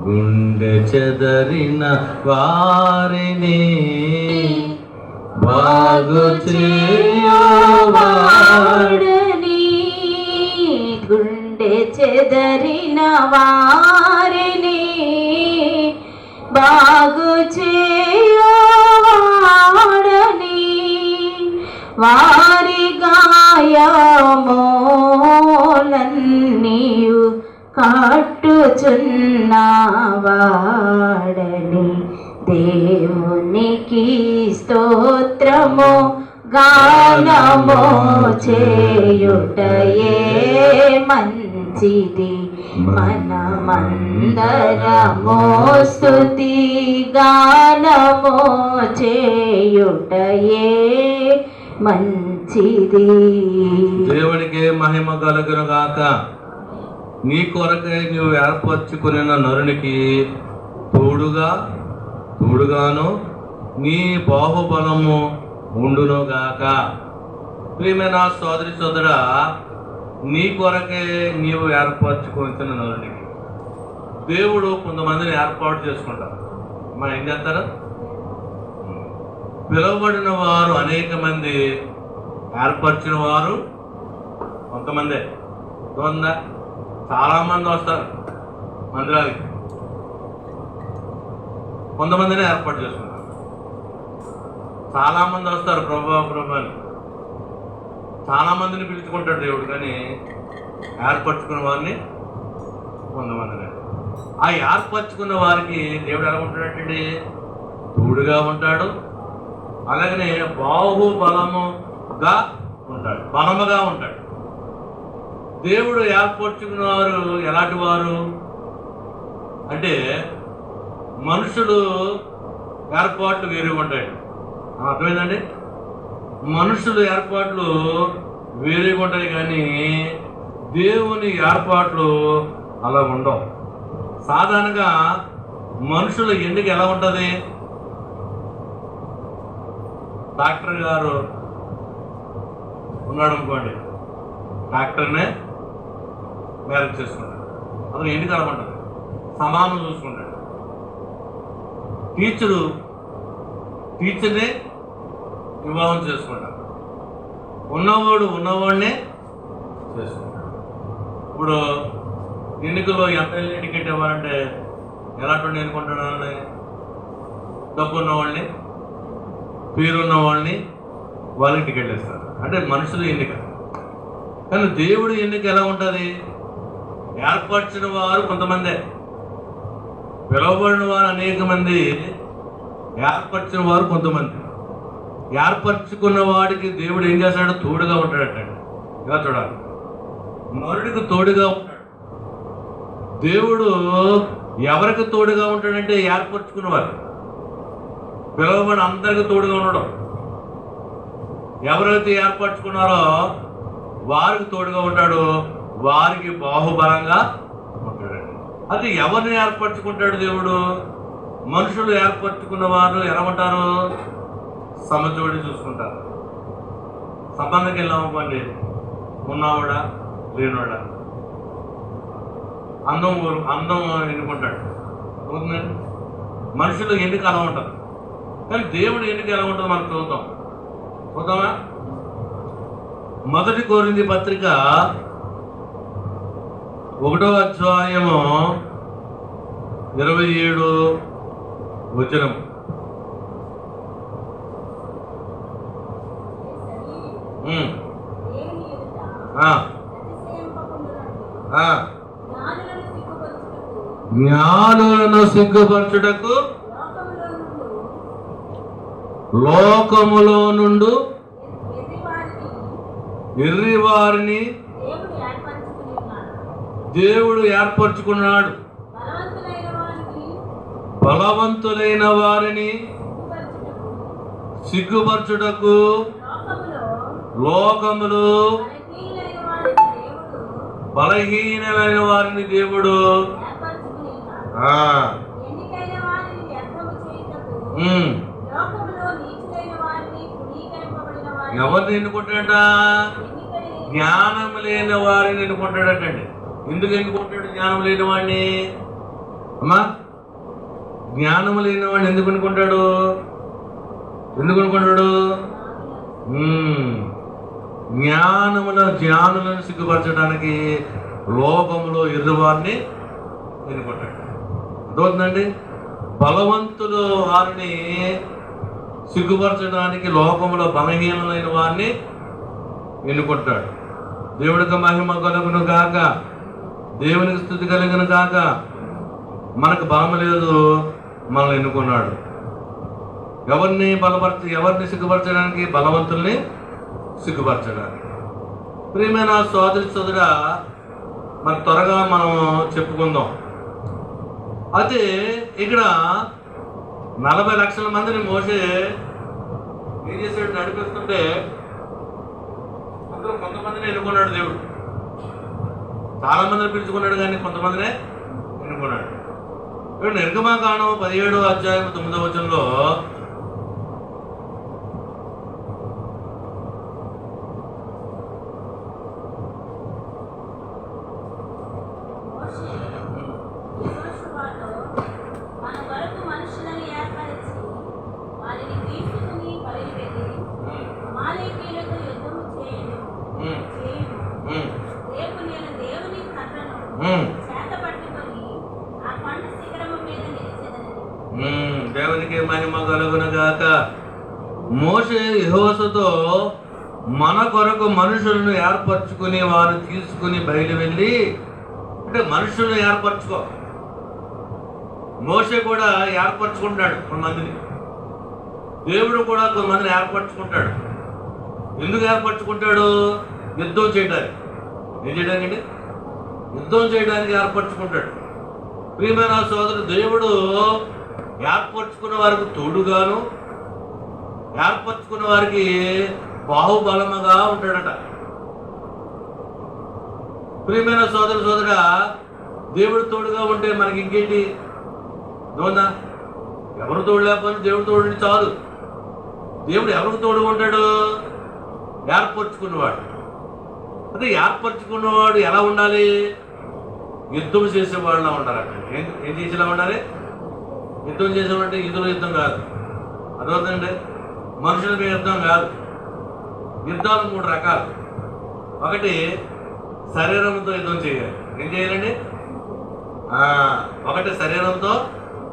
గుండె చెదరిన వారిని బాగు చేయవాడని, గుండె చెదరిన వారిని బాగు చేయవాడని, వారి గాయమోలన్నీయు కట్టుచున్నవాడని, దేవునికి స్తోత్రము గానము చేయుటయే మంచిది. మనమందరము స్తుతి గానము చేయుటయే మంచిది. దేవునికి మహిమ కలుగును గాక. నీ కొరకై నీవు ఏర్పరచుకున్న నరునికి తోడుగాను నీ బాహుబలము ఉండునుగాక. ప్రియమైన సోదరి సోదరా, నీ కొరకే నీవు ఏర్పరచుకుంటున్న నరునికి దేవుడు కొంతమందిని ఏర్పాటు చేసుకుంటారు. మనం ఏం చేస్తారు? పిలువబడిన వారు అనేక మంది, ఏర్పరిచిన వారు కొంతమందే. చాలా మంది వస్తారు మందిరానికి, కొంతమందిని ఏర్పాటు చేసుకుంటారు. చాలా మంది వస్తారు ప్రభా అని, చాలా మందిని పిలుచుకుంటాడు దేవుడు, కానీ ఏర్పరచుకున్న వారిని కొంతమందిని. ఆ ఏర్పరచుకున్న వారికి దేవుడు ఎలా ఉంటాడంటే తోడుగా ఉంటాడు, అలాగనే బాహుబలముగా ఉంటాడు, బలముగా ఉంటాడు. దేవుడు ఏర్పరచుకున్న వారు ఎలాంటి వారు అంటే, మనుషులు ఏర్పాట్లు వేరుగా ఉంటాయి. అర్థమైందండి? మనుషులు ఏర్పాట్లు వేరుగా ఉంటాయి, కానీ దేవుని ఏర్పాట్లు అలా ఉండవు. సాధారణంగా మనుషుల ఎన్నిక ఎలా ఉంటుంది? డాక్టర్ గారు ఉన్నాడు అనుకోండి, డాక్టర్నే మ్యారేజ్ చేసుకుంటాడు, అతను ఎన్నిక అలా ఉంటుంది, సమానం చూసుకుంటాడు. టీచర్నే వివాహం చేసుకుంటాడు, ఉన్నవాడినే చేసుకుంటాడు. ఇప్పుడు ఎన్నికల్లో ఎంత టికెట్ ఇవ్వాలంటే ఎలాంటి ఎన్నుకుంటాడు? డబ్బు ఉన్నవాళ్ళని, పేరున్న వాళ్ళని వాళ్ళకి టికెట్లు ఇస్తారు. అంటే మనుషులు ఎన్నిక. కానీ దేవుడు ఎన్నిక ఎలా ఉంటుంది? ఏర్పరిచిన వారు కొంతమందే, పిలువబడిన వారు అనేక మంది, ఏర్పరిచిన వారు కొంతమంది. ఏర్పరచుకున్న వాడికి దేవుడు ఏం చేస్తాడు? తోడుగా ఉంటాడట. ఇలా చూడాలి, నరుడికి తోడుగా ఉంటాడు. దేవుడు ఎవరికి తోడుగా ఉంటాడంటే ఏర్పరచుకున్నవారు. పిలువబడి అందరికి తోడుగా ఉండడం. ఎవరైతే ఏర్పరచుకున్నారో వారికి తోడుగా ఉంటాడు, వారికి బాహుబలంగా ఉంటాడండి. అది ఎవరిని ఏర్పరచుకుంటాడు దేవుడు? మనుషులు ఏర్పరచుకున్న వారు ఎలా ఉంటారు? సమజోడి చూసుకుంటారు. సంబంధంకి వెళ్ళామనుకోండి, ఉన్నవాడా లేనివాడా, అందం ఎన్నుకుంటాడు. అవుతుందండి? మనుషులు ఎన్నిక అలా ఉంటారు, కానీ దేవుడు ఎన్నిక ఎలా ఉంటుందో మనం చూద్దామా? మొదటి కొరింథీ పత్రిక 1వ అధ్యాయము 27 వచనం. జ్ఞానులను సిగ్గుపరచుటకు లోకములో నుండు ఎర్రివారిని దేవుడు ఏర్పరచుకున్నాడు. బలవంతులైన వారిని సిగ్గుపరచుటకు లోకములు బలహీనమైన వారిని దేవుడు ఎవరిని ఎన్నుకుంటాడట? జ్ఞానం లేని వారిని ఎన్నుకుంటాడటండి. ఎందుకు ఎన్నుకుంటాడు జ్ఞానం లేని వాడిని? అమ్మా, జ్ఞానము లేని వాడు ఎందుకు అనుకుంటాడు? జ్ఞానులను సిగ్గుపరచడానికి లోకములో ఎదురువారిని ఎన్నుకుంటాడు. అర్థమవుతుందండి? బలవంతులు వారిని సిగ్గుపరచడానికి లోకములో బలహీనమైన వారిని ఎన్నుకుంటాడు. దేవుడికి మహిమ కలుగును గాక, దేవునికి స్తుతి కలుగును గాక. మనకు బలం లేదు, మనల్ని ఎన్నుకున్నాడు. ఎవరిని సిగ్గుపరచడానికి? బలవంతుల్ని సిగ్గుపరచడానికి. ప్రియమైన సోదరా, మరి త్వరగా మనం చెప్పుకుందాం. అయితే ఇక్కడ 40 లక్షల మందిని మోసే ఏం చేశాడు? నడిపిస్తుంటే అందులో కొంతమందిని ఎన్నుకున్నాడు దేవుడు. చాలా మందిని పిలుచుకున్నాడు, కానీ కొంతమందినే ఎన్నుకున్నాడు. ఇక్కడ నిర్గమకాండం 17వ అధ్యాయం 9వ వచనంలో దేవునికి మహిమ కలుగును గాక. మోషే యెహోవాతో మన కొరకు మనుషులను ఏర్పరచుకుని వారు తీసుకుని బయలు వెళ్ళి, అంటే మనుషులను ఏర్పరచుకో. మోషే కూడా ఏర్పరచుకుంటాడు కొంతమందిని, దేవుడు కూడా కొంతమందిని ఏర్పరచుకుంటాడు. ఎందుకు ఏర్పరచుకుంటాడు? యుద్ధం చేయడానికి. ఏం చేయడానికి? యుద్ధం చేయడానికి ఏర్పరచుకుంటాడు. ప్రియమైన సోదరుడు, దేవుడు ఏర్పరచుకున్న వారికి తోడుగాను, ఏర్పరచుకున్న వారికి బాహుబలముగా ఉంటాడట. ప్రియమైన సోదరా, దేవుడు తోడుగా ఉంటే మనకి ఇంకేంటి? దోందా? ఎవరు తోడు లేకపోతే దేవుడు తోడు చాలు. దేవుడు ఎవరికి తోడుగా ఉంటాడు? ఏర్పరచుకున్నవాడు. అదే ఏర్పరచుకున్నవాడు ఎలా ఉండాలి? యుద్ధం చేసేవాళ్ళలా ఉండాలట. ఏం చేసేలా ఉండాలి? యుద్ధం చేసేవాడంటే ఇదుల యుద్ధం కాదు, అదవుతుందండి. మనుషుల మీద యుద్ధం కాదు. యుద్ధాలు 3 రకాలు. ఒకటి శరీరంతో యుద్ధం చేయాలి. ఏం చేయాలండి? ఒకటి శరీరంతో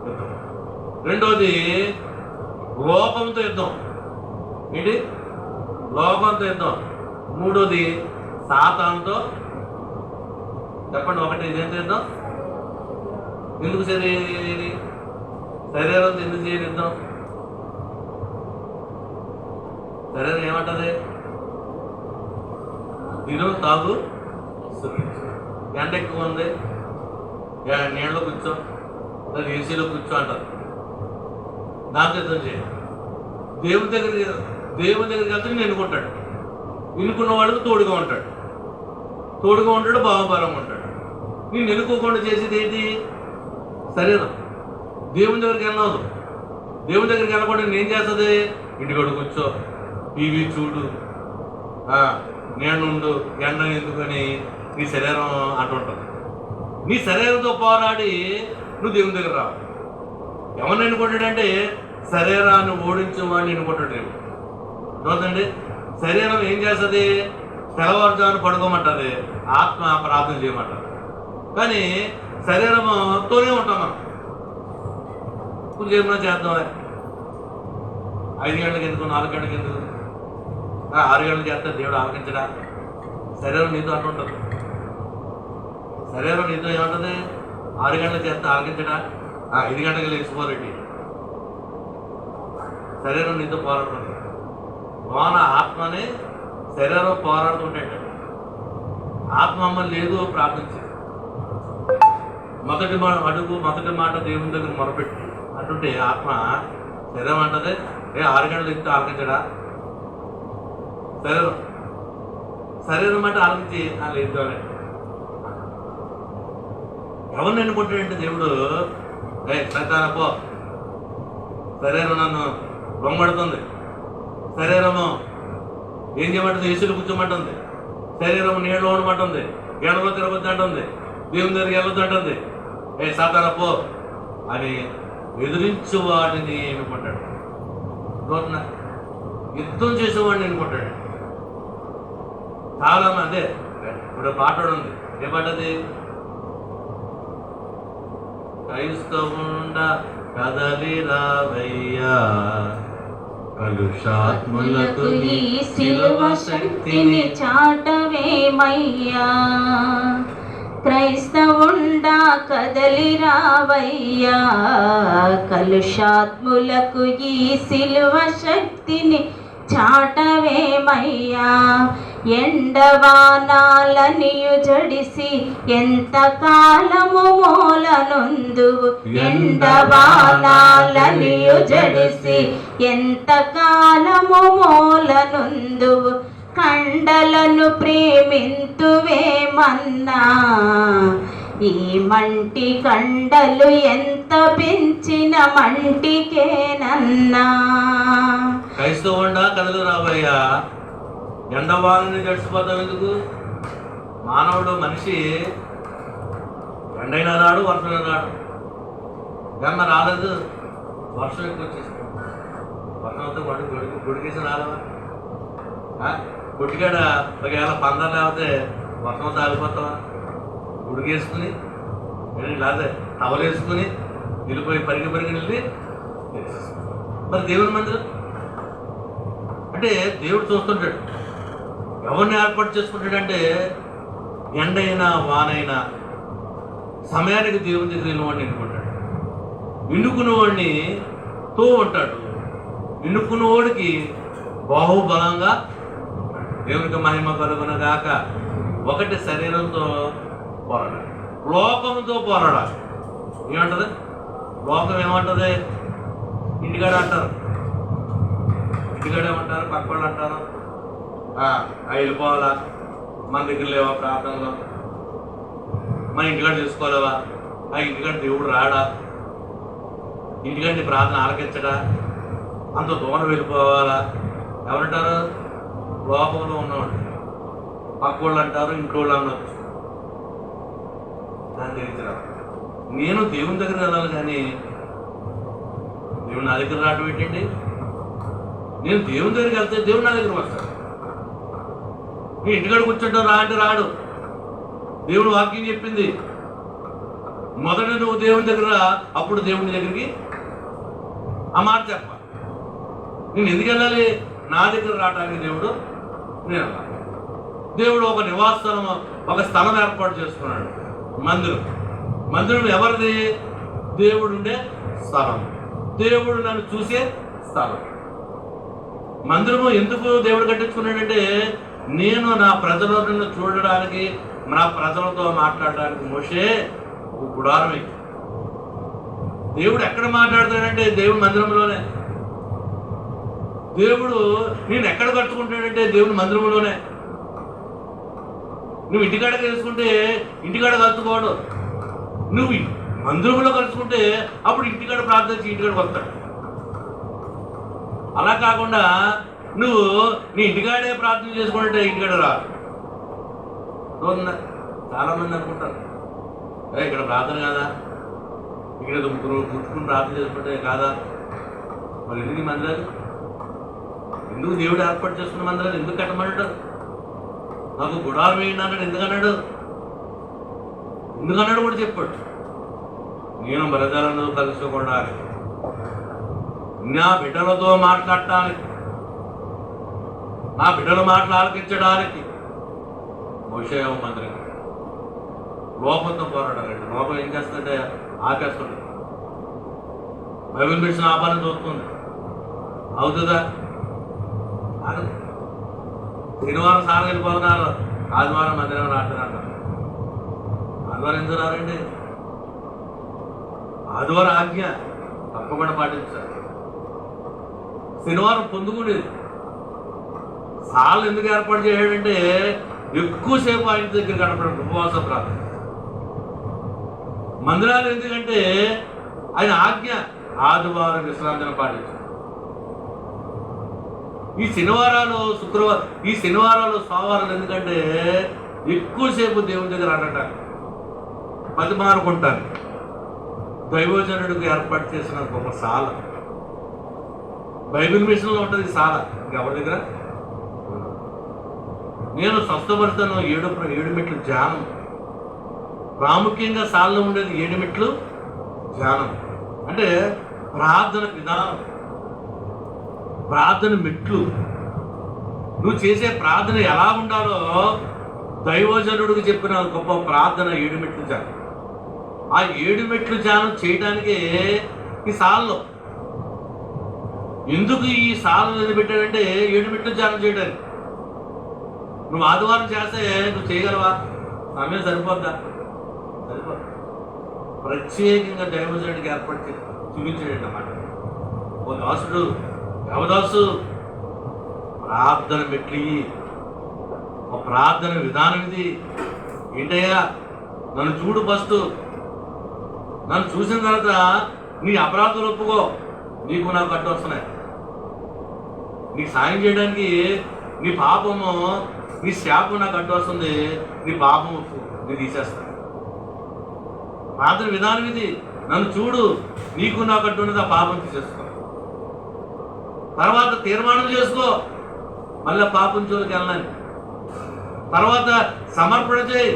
యుద్ధం. రెండోది లోకంతో యుద్ధం. ఏంటి? లోకంతో యుద్ధం. మూడోది సాతానుతో. చెప్పండి, ఒకటి ఇదేంటి యుద్ధం? ఎందుకు శరీరంతో ఎందుకు చేయని యుద్ధం? శరీరం ఏమంటది? తిను, తాగు, సుఖించు. ఎండ ఎక్కువ ఉంది, నీళ్ళలో కూర్చో, లేదా ఏసీలో కూర్చో అంటారు. దాంతో యుద్ధం చేయాలి. దేవుని దగ్గరికి వెళ్తే నేను ఎన్నుకుంటాడు. ఎన్నుకున్న వాడికి తోడుగా ఉంటాడు. బాహుబలంగా ఉంటాడు. నేను ఎన్నుకోకుండా చేసేది ఏంటి? శరీరం. దేవుని దగ్గరికి వెళ్ళదు. దేవుని దగ్గరికి వెళ్ళకుండా నేను చేస్తుంది? ఇంటికాడ కూర్చో, టీవీ చూడు, నేనుండు, ఎండ ఎందుకని నీ శరీరం అంటుంటుంది. నీ శరీరంతో పోరాడి నువ్వు దేవుని దగ్గర రావు. ఎవరిని ఎన్నుకుంటాడంటే శరీరాన్ని ఓడించే వాడిని ఎన్నుకుంటాడు దేవుడు. చూడండి, శరీరం ఏం చేస్తుంది? తెల్లవారుజామున పడుకోమంటుంది, ఆత్మ ప్రార్థన చేయమంటారు. కానీ శరీరంతోనే ఉంటాం మనం. ఏమన్నా చేద్దాం, 5 గంటలకు ఎందుకు, 4 గంటలకు ఎందుకు, 6 గంటలకు చేస్తే దేవుడు ఆలకించడా? శరీరం నీతో అంటుంటుంది. శరీరం నీతో ఏమంటుంది? 6 గంటలకు చేస్తే ఆలకించడా? 5 గంటలకు లేచిపోరెడ్డి. శరీరం నీతో పోరాడుతుంది. లోన ఆత్మనే శరీరం పోరాడుతుంటాడు. ఆత్మ అమ్మ లేదు, ప్రార్థించి మొదటి మాట దేవుని దగ్గర మొరపెట్టి అంటుంటే ఆత్మ శరీరం అంటది, 6 గంటలు ఎత్తి ఆలకించడా? శరీరం అంటే ఆలకించి లేదు అని. ఎవరిని ఎన్నుకుంటాడంటే దేవుడు, పో, శరీరం నన్ను బొమ్మడుతుంది, శరీరము ఏం చేయమంటుంది? ఏసులు కూర్చోమంటుంది, శరీరం నీళ్ళు ఓడమంటుంది, ఎండలో తిరగొద్దు అంటుంది, దేవుని దగ్గరికి వెళ్ళొద్దు అంటుంది. సాతాన పో, అని ఎదిరించు వాడిని ఎన్నుకుంటాడు. చూడన్నా, యుద్ధం చేసేవాడిని ఎన్నుకుంటాడు. చాలా మంది ఇప్పుడు పాట ఉంది, ఏ పాట అది? క్రైస్తవుండ కదలి రావయ్యా, కలుషాత్ములకు ఈ సిలువ శక్తిని చాటవేమయ్యా, క్రైస్తవుండా కదలి రావయ్యా, కలుషాత్ములకు ఈ సిలువ శక్తిని చాటవేమయ్యా. ఎండవానాలనియు జడిసి ఎంత కాలము మూలనొందువు, ఎండవానాలనియు జడిసి ఎంత కాలము మూలనొందువు, కండలను ప్రేమింతువేమన్నా, ఈ మంటి కండలు ఎంత పెంచిన మంటికేనన్నా. క్రైస్తవుండా కదలు రావయ్యా, ఎండవాళ్ళని గడిచిపోతాం ఎందుకు? మానవుడు మనిషి ఎండైనా రాడు, వర్షం రాడు. ఎండ రాలేదు, వర్షం ఎక్కువ వచ్చేసింది. వర్షం అంతా గుడికేసి రాలేవా? గుడికాడ ఒకవేళ పందరు లేకపోతే వర్షం అంతా ఆగిపోతావా? గుడికేసుకుని లేకపోతే టవలు వేసుకుని వెళ్ళిపోయి పరిగి వెళ్ళి మరి దేవుని మందిరం అంటే దేవుడు చూస్తుంటాడు. ఎవరిని ఏర్పాటు చేసుకుంటాడంటే ఎండైనా వానైనా సమయానికి దేవుని దగ్గర వెళ్ళినవాడిని ఎన్నుకుంటాడు. ఎన్నుకున్నవాడిని తో ఉంటాడు. ఎన్నుకున్నవాడికి బాహుబలంగా దేవునికి మహిమ కలుగునగాక. ఒకటి శరీరంతో పోరాడాలి, లోకంతో పోరాడాలి. ఏమంటది లోకం? ఏమంటది? ఇంటికాడ అంటారు, ఇంటికాడ ఏమంటారు, పక్క వాళ్ళు అంటారు వెళ్ళిపోవాలా, మన దగ్గర లేవా ప్రార్థనలో, మన ఇంటికాడ చేసుకోలేవా, ఆ ఇంటికాడ దేవుడు రాడా, ఇంటికాడ నీ ప్రార్థన ఆలకించడా, అంత దూరం వెళ్ళిపోవాలా. ఎవరంటారు? లోకంలో ఉన్నవాడు. పక్క వాళ్ళు అంటారు, ఇంట్లో వాళ్ళు అన్నారు. దాన్ని తెలియదురా, నేను దేవుని దగ్గర వెళ్ళాలి కానీ దేవుడు నా దగ్గర రావడం ఏంటండి? నేను దేవుని దగ్గరికి వెళ్తే దేవుడు నా దగ్గర వస్తాడు. నేను ఇంటికాడ కూర్చుంటావు రా అంటే రాడు. దేవుడు వాక్యం చెప్పింది మొదట నువ్వు దేవుని దగ్గర రా, అప్పుడు దేవుని దగ్గరికి ఆ మాట చెప్పాలి. నేను ఎందుకు వెళ్ళాలి? నా దగ్గర రావడానికి దేవుడు నేను వెళ్ళాలి. దేవుడు ఒక నివాసస్థలం, ఒక స్థలం ఏర్పాటు చేసుకున్నాడు. మందిరం. మందిరం ఎవరిది? దేవుడు ఉండే స్థలం, దేవుడు నన్ను చూసే స్థలం. మందిరము ఎందుకు దేవుడు కట్టించుకున్నాడంటే నేను నా ప్రజలను చూడడానికి, నా ప్రజలతో మాట్లాడడానికి. మోషే ఒక గుడారం. దేవుడు ఎక్కడ మాట్లాడతాడంటే దేవుడు మందిరంలోనే. దేవుడు నేను ఎక్కడ కట్టుకుంటాడంటే దేవుడు మందిరంలోనే. నువ్వు ఇంటికాడ కలుసుకుంటే ఇంటికాడ కలుసుకోడు, నువ్వు మందిరంలో కలుసుకుంటే అప్పుడు ఇంటికాడ ప్రార్థించి ఇంటికాడికి వస్తాడు. అలా కాకుండా నువ్వు నీ ఇంటికాడే ప్రార్థన చేసుకుంటే ఇంటికాడ రా. చాలా మంది అనుకుంటారు ఇక్కడ ప్రార్థన కాదా, ఇక్కడ ముగ్గురు కూర్చుకుని ప్రార్థన చేసుకుంటే కాదా, మరి ఎందుకు ఈ మందిరాలు? ఎందుకు దేవుడు ఏర్పాటు చేసుకున్న మందిరాలు ఎందుకు కట్టమన్నాడు? నాకు గుడారం వేయండి అన్నాడు. ఎందుకన్నాడు కూడా చెప్పాడు. నేను ప్రజలను కలుసుకోవడానికి, నా బిడ్డలతో మాట్లాడటానికి, నా బిడ్డలు మాట్లాలకించడానికి మోషే మందిరం. లోపంతో పోరాడాలండి. లోపం ఏం చేస్తుంటే ఆపేస్తుంది. బైబిల్ మిషన్ ఆపాలని చూస్తుంది. అవుతుందా? శనివారం సార్ వెళ్ళిపోతున్నారు, ఆదివారం మందిరం రాట్లేదంట. ఆదివారం ఎందుకు రారండి? ఆదివారం ఆజ్ఞ తప్పకుండా పాటించారు. శనివారం పొందుకునేది. సార్లు ఎందుకు ఏర్పాటు చేయాడంటే ఎక్కువసేపు ఆయన దగ్గర గడపడం, ఉపవాస ప్రార్థన. మందిరాలు ఎందుకంటే ఆయన ఆజ్ఞ ఆదివారం విశ్రాంతిని పాటించారు. ఈ శనివారాలు సోమవారాలు ఎందుకంటే ఎక్కువసేపు దేవుని దగ్గర ఆడటానికి, పది మారుకుంటాను. దైవజనుడికి ఏర్పాటు చేసిన గొప్ప సాల. బైబిల్ మిషన్లో ఉంటుంది ఈ సాల, ఇంకెవరి దగ్గర. నేను స్వస్థపడతాను 7 మెట్లు ధ్యానం. ప్రాముఖ్యంగా సాలలో ఉండేది 7 మెట్లు ధ్యానం. అంటే ప్రార్థన విధానం, ప్రార్థన మెట్లు. నువ్వు చేసే ప్రార్థన ఎలా ఉండాలో దైవజనుడికి చెప్పిన గొప్ప ప్రార్థన 7 మెట్లు ధ్యానం. ఆ 7 మెట్లు ధ్యానం చేయడానికే ఈ సాలలో. ఎందుకు ఈ సాలను ఎందుకు పెట్టాడంటే 7 మెట్లు ధ్యానం చేయడానికి. నువ్వు ఆదివారం చేస్తే నువ్వు చేయగలవా? సమయం సరిపోద్దా? సరిపోద్దా? ప్రత్యేకంగా దైవజనుడికి ఏర్పాటు చేసి చూపించాడు అన్నమాట. ఓ దాసుడు, దేవదాసు, ప్రార్థన మెట్లు, ఒక ప్రార్థన విధానం ఇది. ఏంటయ్యా, నన్ను చూడు ఫస్ట్. నన్ను చూసిన తర్వాత నీ అపరాధాలు ఒప్పుకో, నీకు నాకు అడ్డు వస్తున్నాయి. నీకు సాయం చేయడానికి నీ పాపము, నీ శాపం నాకు అడ్డు వస్తుంది, నీ పాపం నేను తీసేస్తాను. ప్రార్థన విధానం ఇది. నన్ను చూడు, నీకు నాకు అడ్డు ఉన్నది, ఆ పాపం తీసేసుకో. తర్వాత తీర్మానం చేసుకో, మళ్ళీ పాపం జోలికి వెళ్ళాలి. తర్వాత సమర్పణ చేయి.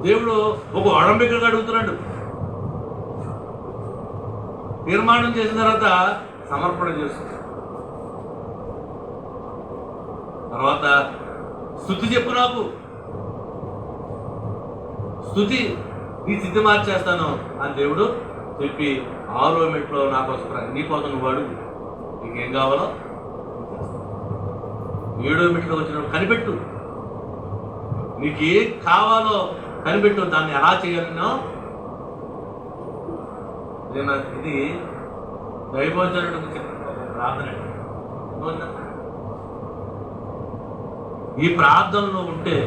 దేవుడు ఒక ఒడంబికగా అడుగుతున్నాడు. తీర్మానం చేసిన తర్వాత సమర్పణ చేసుకో. తర్వాత స్తుతి చెప్పు నాకు. స్తుతి, నీ స్థితి మార్చేస్తాను అని దేవుడు చెప్పి 6వ మెట్లో నా కోసం, నీ కోసం నువ్వు అడుగు, నీకేం కావాలో. 7వ మెట్లో వచ్చినప్పుడు కనిపెట్టు, నీకు ఏం కావాలో కనిపెట్టు, దాన్ని ఎలా చేయాలనో. ఇది దైవజనుడికి చెప్పిన ప్రార్థన. ఈ ప్రార్థనలో ఉంటే,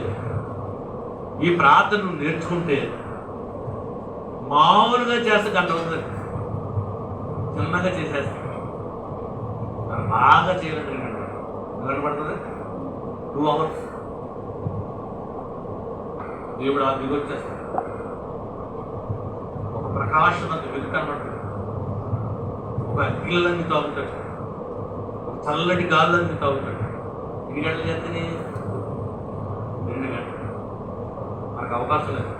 ఈ ప్రార్థన నేర్చుకుంటే మామూలుగా చేస్తే గంట అవుతుంది, చిన్నగా చేసేస్తా. బాగా చేయాలంటే గంట పడుతుంది, 2 hours. దేవుడు ఆ దిగొచ్చేస్తాడు. ఒక ప్రకాశం అంత వెలుగు కనబడుతుంది, ఒక అగ్గిళ్ళన్నీ తాగుతాడు, ఒక చల్లటి గాళ్ళన్నీ తాగుతాడు. ఎన్ని గంటలు చేస్తే 2 గంటలు. మనకు అవకాశం లేదు.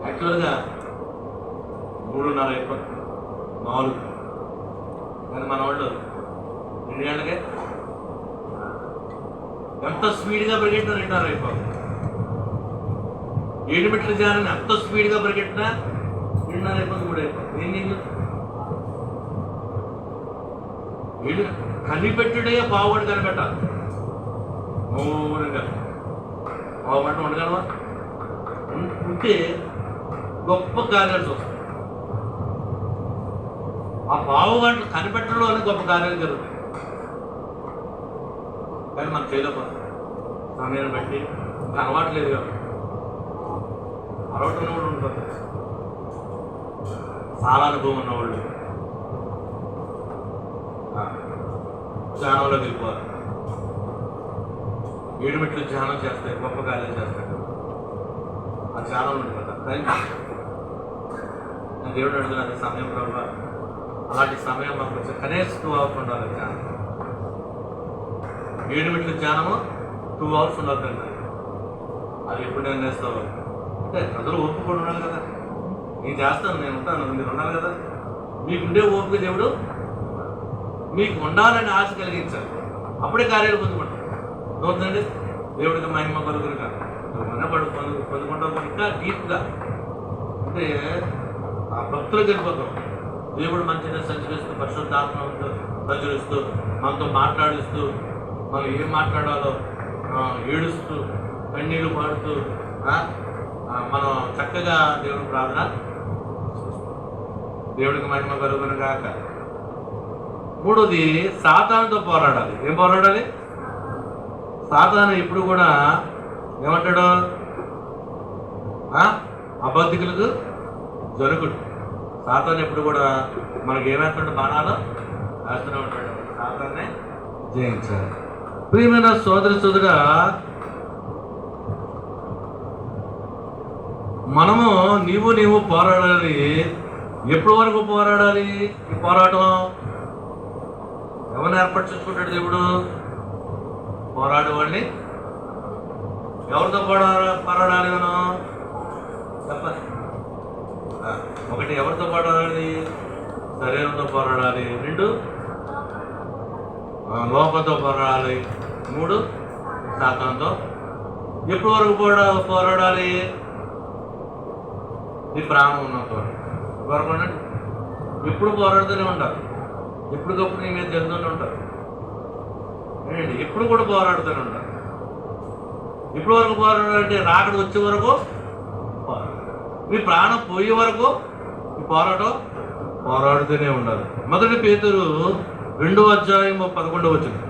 యాక్చువల్గా 3:30 అయిపోతుంది, 4. కానీ మన వాళ్ళు 2 గంటలకే ఎంత స్పీడ్గా పరిగెట్టినా 2:30 అయిపోతుంది. 7 మెట్ల ధ్యానాన్ని ఎంత స్పీడ్గా పరిగెట్టినా 2:30 అయిపోతుంది, 3 అయిపోతుంది. ఏం నీళ్ళు కనిపెట్టుడే పావుగంట కనిపెట్టాలి. మౌనంగా పావుగంట ఉండగలవా? ఉంటే గొప్ప కార్యాలు చూస్తాం. ఆ పావుగంటలు కనిపెట్టడంలోనే గొప్ప కార్యాలు జరుగుతాయి. కానీ మనం చేయలేకపోతాం సమయాన్ని బట్టి. అలవాట్లేదు కదా, అలవాటు ఉన్నవాళ్ళు ఉంటారు, చాలా అనుభవం ఉన్నవాళ్ళు ధ్యానంలో వెళ్ళిపోవాలి. 7 మెట్లు ధ్యానం చేస్తాయి, గొప్ప కార్యాలు చేస్తాయి. ఆ ధ్యానం ఉంది కదా. నేను దేవుడు అడుగుతున్నాను, సమయం ప్రభావ అలాంటి సమయం మాకు వచ్చే కనీసం 2 hours ఉండాలి ధ్యానం. 7 మెట్ల ధ్యానము 2 hours ఉండాలి. అది ఎప్పుడు నేను చేస్తావు అంటే ప్రజలు ఓపిక ఉండాలి కదా. నేను చేస్తాను, నేను ఉంటాను, మీరు ఉండాలి కదా. మీకుండే ఓపిక దేవుడు మీకు ఉండాలని ఆశ కలిగించాలి. అప్పుడే కార్యాలు పొందుకుంటాం. అవుతుందండి, దేవుడికి మహిమ కలుగురు కాదు. పొందుకుంటాం ఇంకా డీప్గా, అంటే ఆ భక్తులకు వెళ్ళిపోతాం. దేవుడు మంచిగా సంచరిస్తూ, పరిశుద్ధాత్మతో ప్రచురిస్తూ, మనతో మాట్లాడిస్తూ, మనం ఏం మాట్లాడాలో ఏడుస్తూ, కన్నీళ్ళు పాడుతూ మనం చక్కగా దేవుని ప్రార్థన. దేవుడికి మహిమ కలుగును గాక. 3వది, సాతానుతో పోరాడాలి. ఏం పోరాడాలి? సాతాను ఎప్పుడు కూడా ఏమంటాడు? అబద్ధికులకు జరుగుడు. సాతాను ఎప్పుడు కూడా మనకి ఏమేస్తాడు? బాణాలు వేస్తూనే ఉంటాడు. సాతాన్నే జయించాలి. ప్రియమైన సోదరి సోదరుడా, మనము నీవు పోరాడాలి. ఎప్పటి వరకు పోరాడాలి? ఈ పోరాటం ఎవరిని ఏర్పరచుకుంటాడు దేవుడు? పోరాడేవాడిని. ఎవరితో పోరాడాలి మనం? చెప్పండి. ఒకటి, ఎవరితో పోరాడాలి? శరీరంతో పోరాడాలి. 2, లోకంతో పోరాడాలి. 3, సాతానుతో. ఎప్పటి వరకు పోరాడాలి? నీ ప్రాణం ఉన్నంత వరకు. ఎప్పుడు పోరాడుతూనే ఉంటారు. ఎప్పటికప్పుడు నీ మీద జరుగుతూనే ఉంటారు. ఏంటండి? ఎప్పుడు కూడా పోరాడుతూనే ఉంటారు. ఎప్పటి వరకు పోరాడాలంటే రాకడ వచ్చే వరకు పోరాడు. నీ ప్రాణం పోయే వరకు ఈ పోరాడుతూనే ఉండాలి. మొదటి పేతురు 2వ అధ్యాయం 11వ వచనం.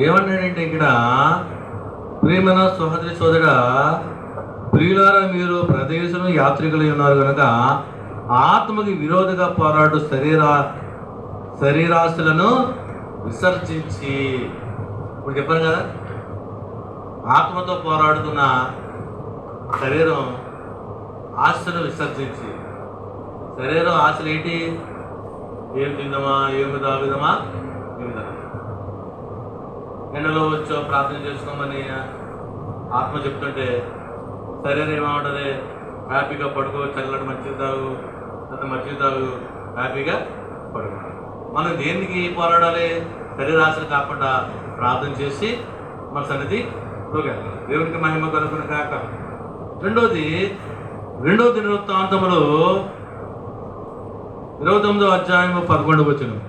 ఏమన్నాడంటే ఇక్కడ, ప్రియమైన సహోదరి సోదరా, ప్రియులారా, మీరు ప్రదేశం యాత్రికులై ఉన్నారు కనుక ఆత్మకి విరోధంగా పోరాడు శరీరాశులను విసర్జించి. ఇప్పుడు చెప్పాను కదా, ఆత్మతో పోరాడుతున్న శరీరం ఆశను విసర్జించి. శరీరం ఆశలు ఏంటి? ఏం తిందామా, ఏమి తాగుదామా, ఏమి తాగుదామా. ఎండలో వచ్చో ప్రార్థన చేసుకోమని ఆత్మ చెప్తుంటే శరీరం ఏమంటుంది? హ్యాపీగా పడుకో, చల్లటి మంచిది తాగు, అంత మంచిది తాగు, హ్యాపీగా పడుకో. మనం దేనికి పోరాడాలి? శరీరాశలు కాకుండా ప్రార్థన చేసి మన సన్నిధి లోకెళ్ళాలి. దేవునికి మహిమ కలుగును కాక. రెండవ దినవృత్తాంతములు 29వ అధ్యాయం 11వ వచనం.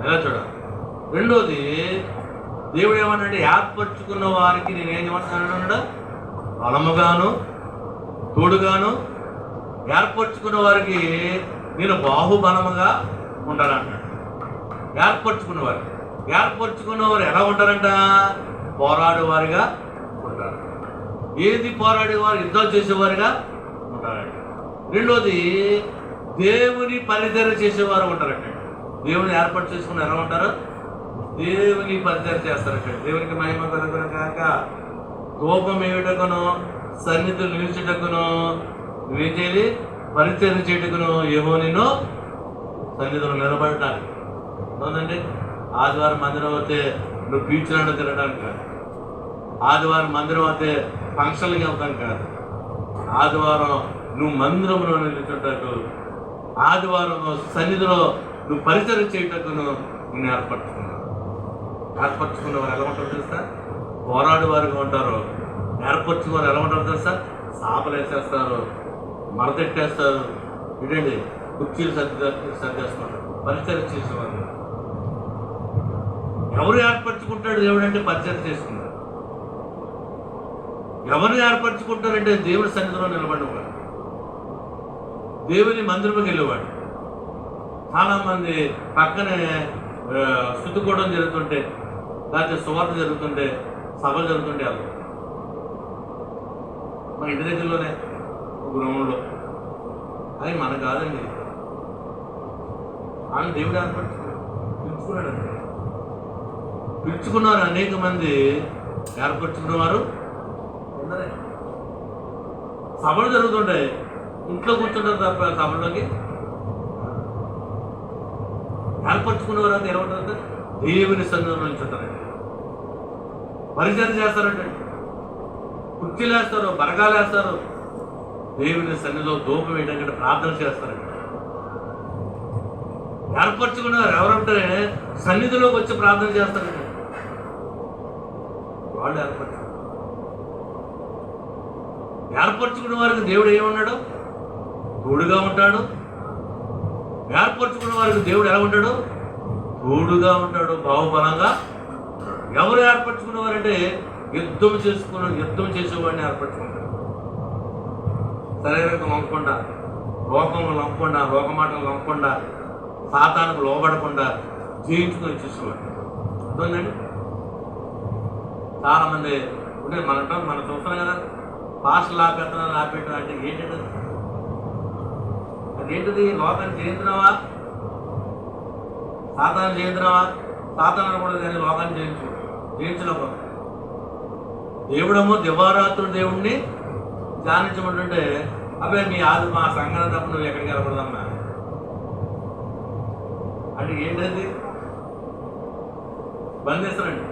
ఎలా చూడాలి? రెండోది, దేవుడు ఏమన్నాడు? ఏర్పరచుకున్న వారికి నేనేం చేయమంటున్నాడు? బలముగాను తోడుగాను ఏర్పరచుకున్న వారికి నేను బాహుబలముగా ఉంటానంటాడు. ఏర్పరచుకున్నవారు ఎలా ఉంటారంట? పోరాడేవారిగా ఉంటారు. ఏది పోరాడేవారు? యుద్ధాలు చేసేవారుగా ఉంటారంట. రెండోది, దేవుని పరిచర్య చేసేవారు ఉంటారంట. దేవుని ఏర్పాటు చేసుకుని ఎలా ఉంటారు? దేవుని పరిచర్య చేస్తారంట. దేవునికి మహిమ కలుగును కాక. కోపం ఏమిటకును, సన్నిధులు నిలిచేటకును, నువ్వేం చేయాలి? పరిచర్య చేయటకును యెహోవాను సన్నిధిలో నిలబడటానికి. అవునండి. ఆదివారం మందిరం అయితే నువ్వు బీచ్లను తినడానికి కాదు. ఆదివారం మందిరం అయితే ఫంక్షన్లకి వెళ్తాను కాదు. ఆదివారం నువ్వు మందిరంలో నిలుచుంటకు, ఆదివారం సన్నిధిలో నువ్వు పరిచయం చేయటకును నేను ఏర్పరచుకున్నవారు ఎలా ఉంటారు తెలుసా? పోరాడేవారుగా ఉంటారు. ఏర్పరచుకున్నవారు ఎలా ఉంటారు తెలుసా? సాపలు వేసేస్తారు, మడతెట్టేస్తారు, ఇదండి కుర్చీలు సర్దేసుకుంటారు. పరిచయం చేసేవారు. ఎవరు ఏర్పరచుకుంటాడు దేవుడు అంటే? పరిచయం చేసుకున్నాడు. ఎవరు ఏర్పరచుకుంటారంటే దేవుడి సన్నిధిలో నిలబడినవాడు, దేవుని మందిరంలోకి వెళ్ళేవాడు. చాలామంది పక్కనే స్తుతికోవడం జరుగుతుంటే, లేకపోతే సువార్త జరుగుతుంటే, సభలు జరుగుతుంటే వెళ్తాం. మన ఇంటి దగ్గరలోనే గ్రౌండ్లో. అది మన కాదండి, ఆయన దేవుడు ఏర్పరచుకున్నాడు, పిలుచుకున్నాడు. పిలుచుకున్నారు అనేక మంది, ఏర్పరచుకున్నవారు అందరే. సభలు జరుగుతుంటాయి, ఇంట్లో కూర్చుంటారు తప్ప సభల్లోకి. ఏర్పరచుకున్నవారు అంతా ఎలా ఉంటుంది? దేవుని సన్నిధిలో నిల్చుంటారండి, పరిచయం చేస్తారంటే, కుర్చీలు వేస్తారు, బరగాలు వేస్తారు, దేవుని సన్నిధిలో ధూపం వేయడానికి ప్రార్థన చేస్తారండి. ఏర్పరచుకున్నారు ఎవరంటే సన్నిధిలోకి వచ్చి ప్రార్థన చేస్తారండి, వాళ్ళు ఏర్పరచుకున్న వారికి దేవుడు ఏమన్నాడు? తోడుగా ఉంటాడు. ఏర్పరచుకున్న వారికి దేవుడు ఎలా ఉంటాడు? తోడుగా ఉంటాడు, బాహుబలంగా. ఎవరు ఏర్పరచుకున్నవారంటే యుద్ధం చేసేవాడిని ఏర్పరచుకుంటారు. శరీరంగా లొంగకుండా, లోకంలో లొంగకుండా, లోకమాటలు లొంగకుండా, సాతానికి లోబడకుండా జయించుకొని చూసేవాడు. అర్థమైందండి? చాలా మంది ఉంటే మనం చూస్తున్నాం కదా, పాస్టర్లు ఆపేస్తున్నాను, ఆపేయటం అంటే ఏంటంటే అదేంటిది? లోకాన్ని జయించినావా? సాతాన్ని జయించినావా? సాతాన్ని కూడా కానీ లోకాన్ని జయించలేకపో. దేవుడేమో దివారాత్రుడు దేవుడిని ధ్యానించమంటుంటే, అబ్బాయి మా సంఘాన్ని తప్ప నువ్వు ఎక్కడికి వెళ్ళకూడదమ్మా అంటే ఏంటది? బంధిస్తానండి.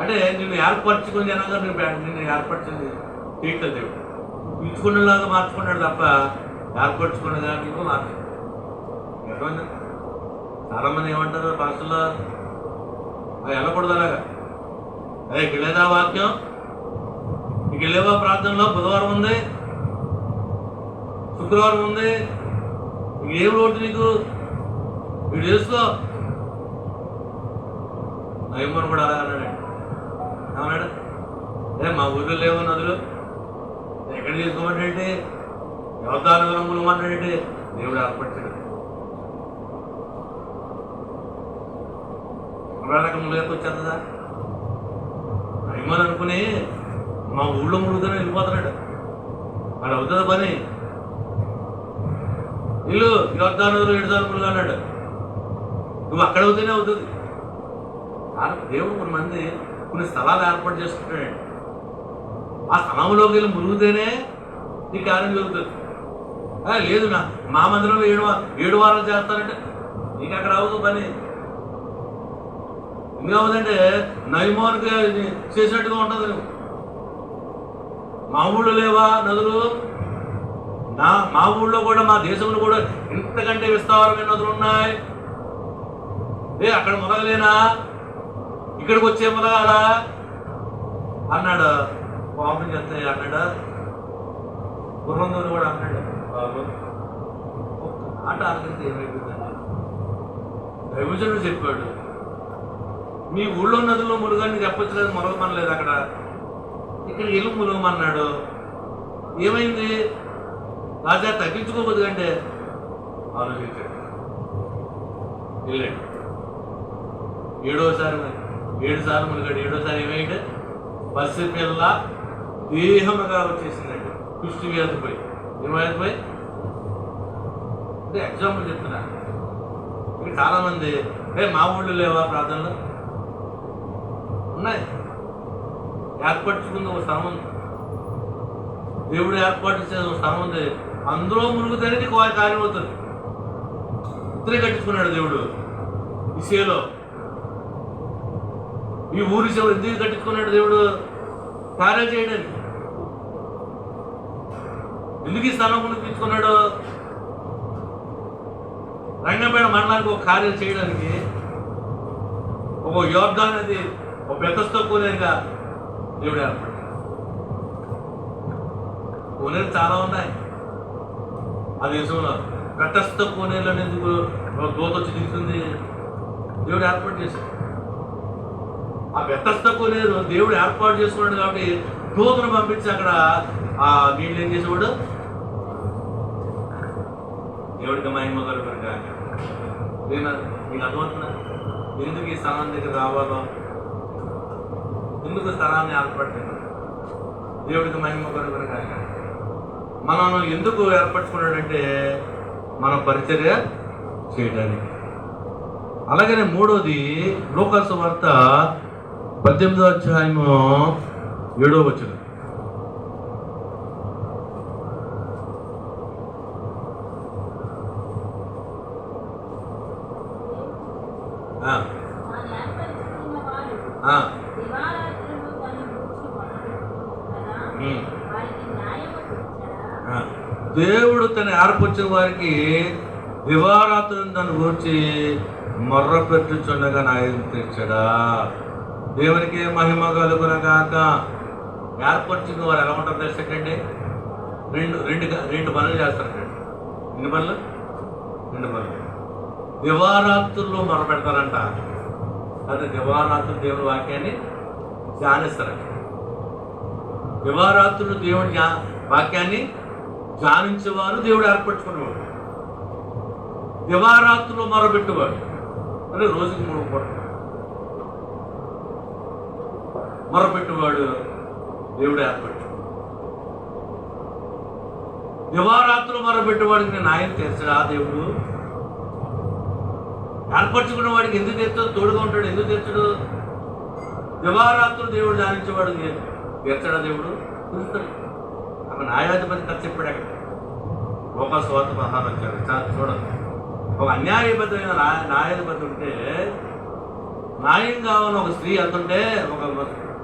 అంటే నిన్ను ఏర్పరచుకుని జనంగా నిన్ను ఏర్పరచింది తీర్చదు దేవుడు. పిలుచుకునేలాగా మార్చుకున్నాడు తప్ప ఏర్పరచుకునేదా నీకు మార్చు. ఎటువంటి చాలా మంది ఏమంటారు భాషలో, అది వెళ్ళకూడదు అలాగా. అదే వెళ్ళేదా వాక్యం, నీకు వెళ్ళేవా ప్రార్థనలో? బుధవారం ఉంది, శుక్రవారం ఉంది, నీకు ఏం రోడ్డు నీకు? వీడు చేసుకో. నయమని కూడా అలా అన్నాడు. ఏమన్నాడు? మా ఊళ్ళో లేవు నదులు, ఎక్కడ చేసుకోమంటే వ్యవసాయ రంగులు మాట్లాడే దేవుడు ఏర్పరిచాడు. ముళ్ళకి వచ్చేదా నయమని అనుకుని మా ఊళ్ళో ముడుగుతూనే వెళ్ళిపోతున్నాడు. అది అవుతుంది పని. ఇల్లు వ్యవసాయ నదులు 7 సార్లు ములుగు అన్నాడు. నువ్వు అక్కడ అవుతూనే అవుతుంది. దేవుడు కొంతమంది కొన్ని స్థలాలు ఏర్పాటు చేసుకుంటాడు. ఆ స్థలంలోకి వెళ్ళి మురుగుతేనే నీ కార్యం జరుగుతుంది. లేదు మా మందిరంలో 7 వారాలు చేస్తానంటే నీకు అక్కడ అవ్వదు పని. ఇంకేమవుతుందంటే నయమోనికి చేసినట్టుగా ఉంటుంది. నువ్వు మా ఊళ్ళో లేవా నదులు? మా ఊళ్ళో కూడా, మా దేశంలో కూడా ఇంతకంటే విస్తారమైన నదులు ఉన్నాయి. అక్కడ మొదలలేనా, ఇక్కడికి వచ్చే మొదలాడా అన్నాడు. పాపం చేస్తే అన్నాడు. గుర్రందరూ కూడా అన్నాడు. బాబు ఆట ఆలోచిస్తే ఏమైపోతుందండి? దైవజనుడు చెప్పాడు, మీ ఊళ్ళో నదుల్లో మురుగని చెప్పొచ్చు లేదు, మురగమనలేదు. అక్కడ ఇక్కడ ఇల్లు మురుగమన్నాడు. ఏమైంది? రాజా తగ్గించుకోవద్దు అంటే ఆలోచించాడు. వెళ్ళాడు. 7వ సారి 7 సార్లు మునిగాడు. 7వ సారి ఏమైంది? పసి పిల్ల దేహముగా వచ్చేసిందండి. కుష్టి వ్యాధిపోయి, ఏమైపోయి అంటే ఎగ్జాంపుల్ చెప్తున్నా. ఇక్కడ చాలామంది మా ఊళ్ళో లేవా ప్రార్థనలు? ఉన్నాయి. ఏర్పరచుకుంది ఒక స్థలం ఉంది, దేవుడు ఏర్పాటు చేసే ఒక స్థలం ఉంది. అందులో మునుగుతేనే నీకు కార్యం అవుతుంది. ఉత్తరే కట్టించుకున్నాడు దేవుడు ఇసేలో. ఈ ఊరి సేవ ఎందుకు కట్టించుకున్నాడు దేవుడు? కార్యాలు చేయడానికి. ఎందుకు ఈ స్థలం మునిపించుకున్నాడు? రంగంపేట మండలానికి ఒక కార్యం చేయడానికి. ఒక యోర్దాన్ అనేది ఒక బెత్తస్తో కోనేరుగా దేవుడు ఏర్పడ్డాడు. కోనేరు చాలా ఉన్నాయి ఆ దేశంలో. బెత్తస్తో కోనేరులో ఎందుకు దూత వచ్చి దిగుతుంది? దేవుడు ఏర్పాటు చేశాడు. ఆ బెత్తస్తో కోనేరు దేవుడు ఏర్పాటు చేసుకున్నాడు కాబట్టి దూతను పంపించి అక్కడ ఆ నీళ్ళు ఏం చేసేవాడు? దేవుడికి మహిమ కలుగునుగా. నీకు అర్థమవుతుందా ఎందుకు ఈ స్థలాన్ని దగ్గర రావాలో? ఎందుకు స్థలాన్ని ఏర్పడుతుంది? దేవుడికి మహిమ కలుగునుగా. మనం ఎందుకు ఏర్పరచుకున్నాడంటే మన పరిచర్య చేయడానికి. అలాగనే మూడోది లూకాసు వార్త 18వ అధ్యాయము 7వ వచనం. దేవుడు తన ఏర్పరిచిన వారికి దివారాత్రులను దాన్ని గురించి మొర్ర పెట్టుచుండగా న్యాయం తీర్చడా. దేవునికి మహిమ కలుగునగాక. ఏర్పరిచిన వారు ఎలా ఉంటారు తెలుసండి? రెండు పనులు చేస్తారండి. ఎన్ని పనులు? 2 పనులు. దివారాత్రుల్లో మొర పెడతారంట. అదే దివారాత్రులు దేవుడి వాక్యాన్ని ధ్యానిస్తారంట. దివారాత్రులు దేవుడి వాక్యాన్ని ధ్యానించేవారు దేవుడు ఏర్పరచుకునేవాడు. దివారాత్రులు మొరపెట్టేవాడు. అంటే రోజుకి 3 పూటలు మొరపెట్టేవాడు దేవుడు ఏర్పరచు. దివారాత్రులు మొరపెట్టేవాడికి నేను న్యాయం తీర్చడా దేవుడు? ఏర్పరచుకున్న వాడికి ఎందుకు తీర్చడు? తోడుగా ఉంటాడు. ఎందుకు తీర్చడు? దివారాత్రులు దేవుడు ధ్యానించేవాడు తీర్చడా దేవుడు? తీరుస్తాడు. అక్కడ న్యాయాధిపతి కథ చెప్పాడు. అక్కడ లూకాసు వార్త 16 వచ్చాడు. చూడండి, ఒక అన్యాయబద్ధమైన న్యాయాధిపతి ఉంటే, న్యాయం కావాలని ఒక స్త్రీ వెళ్తుంటే,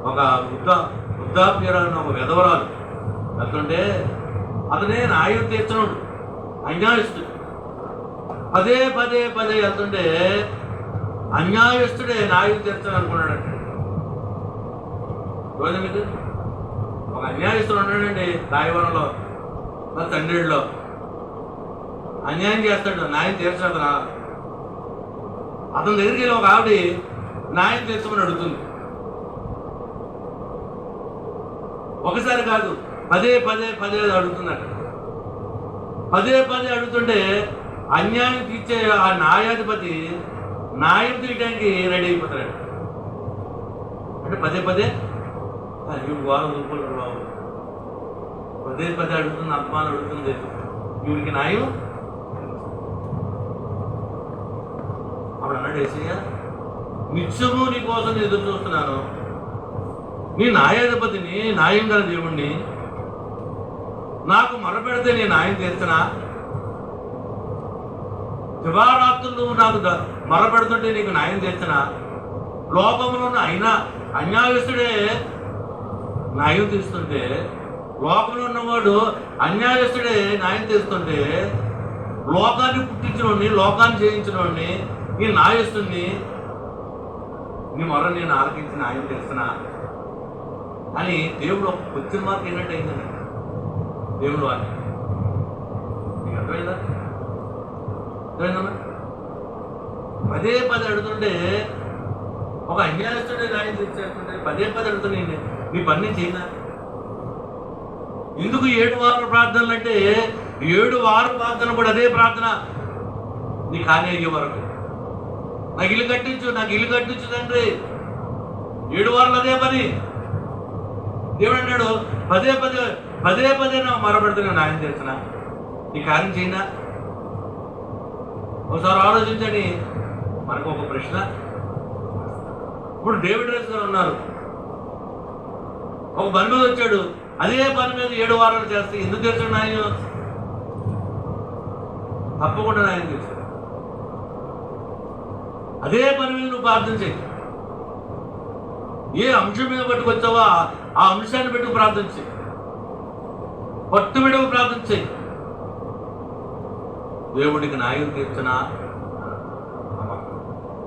ఒక వృద్ధాప్యురాలను ఒక విధవరాలు వెళ్తుంటే, అతనే న్యాయం తీర్చనుడు, అన్యాయస్తుడు. పదే వెళ్తుంటే అన్యాయస్తుడే న్యాయం తీర్చాలని అనుకున్నాడంట. రోజు మీకు ఒక అన్యాయస్తుడు ఉన్నాడండి రాయవరంలో, తండ్రిలో అన్యాయం చేస్తాడు, న్యాయం తీర్చాడు. అతని దగ్గరికి వెళ్ళి ఒక ఆవిడ న్యాయం తీర్చమని అడుగుతుంది. ఒకసారి కాదు, పదే అడుగుతుందట. పదే అడుగుతుంటే అన్యాయం తీర్చే ఆ న్యాయాధిపతి న్యాయం తీయడానికి రెడీ అయిపోతాడు. అంటే పదే వారం రూపాయలు బాబు పదే అడుగుతుంది, అప్మానం అడుగుతుంది, వీడికి న్యాయం. అప్పుడు అన్నాడు యేసయ్య, నిత్యము నీ కోసం ఎదురు చూస్తున్నాను. నీ న్యాయాధిపతిని, న్యాయం గల దేవుణ్ణి, నాకు మొరపెడితే నీ న్యాయం తీర్చనా? దివారాత్రులు నాకు మొరపెడుతుంటే నీకు న్యాయం తీర్చనా? లోకంలో ఉన్న అయినా అన్యాయస్తుడే న్యాయం తీస్తుంటే, లోకంలో ఉన్నవాడు అన్యాయస్తుడే న్యాయం తీస్తుంటే, లోకాన్ని పుట్టించినోడిని, లోకాన్ని జయించినోడిని, నీ న్యాయస్తుడిని, నీ మొర నేను ఆలకించి న్యాయం తీస్తున్నా అని దేవుడు ఒక క్వశ్చన్ మార్క్ ఏంటంటే అయిందండి దేవుడు వారి. నీకు అర్థమైందా? అర్థమైందమ్మా? పదే అడుగుతుంటే, ఒక అన్యాయస్తుడే న్యాయం తీర్చేస్తుంటే పదే అడుగుతున్నాయి, నీ పని నేను చేయనా? ఎందుకు 7 వారాల ప్రార్థనలు అంటే, 7 వారాల ప్రార్థన కూడా అదే ప్రార్థన. నీ కానీ అయ్యే వరకు నాకు ఇల్లు కట్టించు తండ్రి. 7 వారాలు అదే పని. దేవుడు అన్నాడు, పదే నా మొరపెడుతున్నా న్యాయం చేస్తున్నా, నీ కార్యం చేయనా? ఒకసారి ఆలోచించండి. మనకు ఒక ప్రశ్న. ఇప్పుడు డేవిడ్ రేస్ గారు ఉన్నారు, ఒక పని మీద వచ్చాడు, అదే పని మీద 7 వారాలు చేస్తే ఎందుకు చేస్తాడు న్యాయం? తప్పకుండా న్యాయం చేస్తాడు. అదే పని మీద నువ్వు ప్రార్థన చేయి. ఏ అంశం మీద పట్టుకొచ్చావో ఆ అంశాన్ని పెట్టుకు ప్రార్థన చేయి, పట్టు విడవ ప్రార్థన చేయి. దేవుడికి న్యాయం తీర్చనా?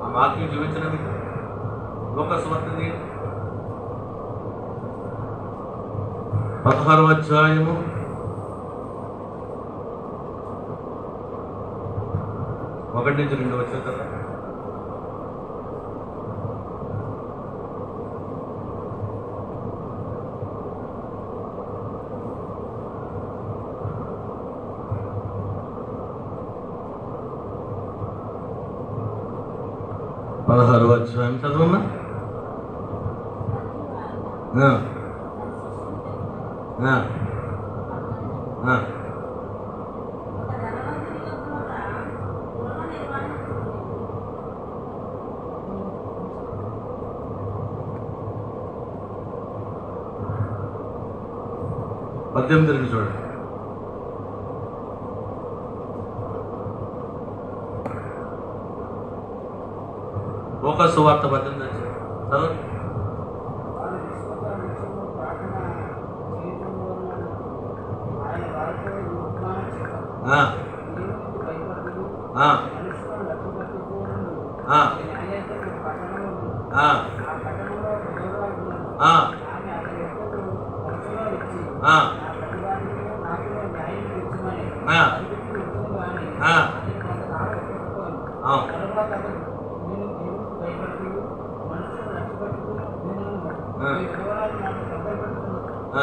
ఆ వాక్యం చూపించిన మీకు లూకాసు వార్త 16వ అధ్యాయము 1 నుంచి 2 వచ్చే కదా. చదవమ్మా. 18 చూడండి. ఒక సువార్త 18 చదవండి. ఆ, ఆ, ఆ, ఆ, ఆ, ఆ, ఆ, ఆ,